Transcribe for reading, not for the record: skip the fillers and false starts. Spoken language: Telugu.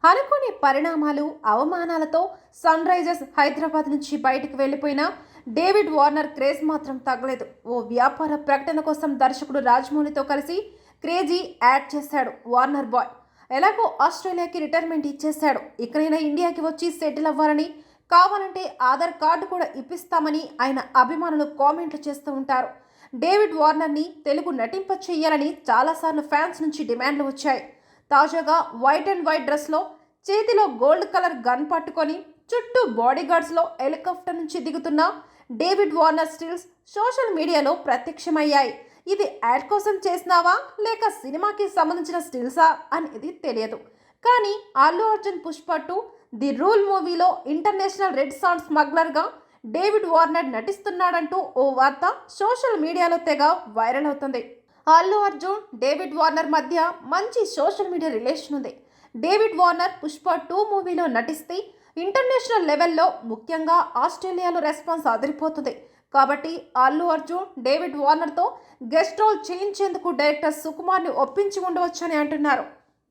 అనుకోని పరిణామాలు, అవమానాలతో సన్ రైజర్స్ హైదరాబాద్ నుంచి బయటకు వెళ్లిపోయిన డేవిడ్ వార్నర్ క్రేజ్ మాత్రం తగ్గలేదు. ఓ వ్యాపార ప్రకటన కోసం దర్శకుడు రాజమౌళితో కలిసి క్రేజీ యాడ్ చేశాడు వార్నర్ బాయ్. ఎలాగో ఆస్ట్రేలియాకి రిటైర్మెంట్ ఇచ్చేశాడు. ఇకనైనా ఇండియాకి వచ్చి సెటిల్ అవ్వాలని, కావాలంటే ఆధార్ కార్డు కూడా ఇప్పిస్తామని ఆయన అభిమానులు కామెంట్లు చేస్తూ ఉంటారు. డేవిడ్ వార్నర్ని తెలుగు నటింప చెయ్యాలని చాలాసార్లు ఫ్యాన్స్ నుంచి డిమాండ్లు వచ్చాయి. తాజాగా వైట్ అండ్ వైట్ డ్రెస్లో, చేతిలో గోల్డ్ కలర్ గన్ పట్టుకొని, చుట్టూ బాడీగార్డ్స్లో హెలికాప్టర్ నుంచి దిగుతున్న డేవిడ్ వార్నర్ స్టిల్స్ సోషల్ మీడియాలో ప్రత్యక్షమయ్యాయి. ఇది యాడ్ కోసం చేసినావా లేక సినిమాకి సంబంధించిన స్టిల్సా అనేది తెలియదు. కానీ అల్లు అర్జున్ పుష్ప 2 ది రూల్ మూవీలో ఇంటర్నేషనల్ రెడ్ సాండ్ స్మగ్లర్గా డేవిడ్ వార్నర్ నటిస్తున్నాడంటూ ఓ వార్త సోషల్ మీడియాలో తెగ వైరల్ అవుతుంది. అల్లు అర్జున్, డేవిడ్ వార్నర్ మధ్య మంచి సోషల్ మీడియా రిలేషన్ ఉంది. డేవిడ్ వార్నర్ పుష్ప 2 మూవీలో నటిస్తే ఇంటర్నేషనల్ లెవెల్లో, ముఖ్యంగా ఆస్ట్రేలియాలో రెస్పాన్స్ అదిరిపోతుంది. కాబట్టి అల్లు అర్జున్ డేవిడ్ వార్నర్తో గెస్ట్ రోల్ చేయించేందుకు డైరెక్టర్ సుకుమార్ని ఒప్పించి ఉండవచ్చని అంటున్నారు.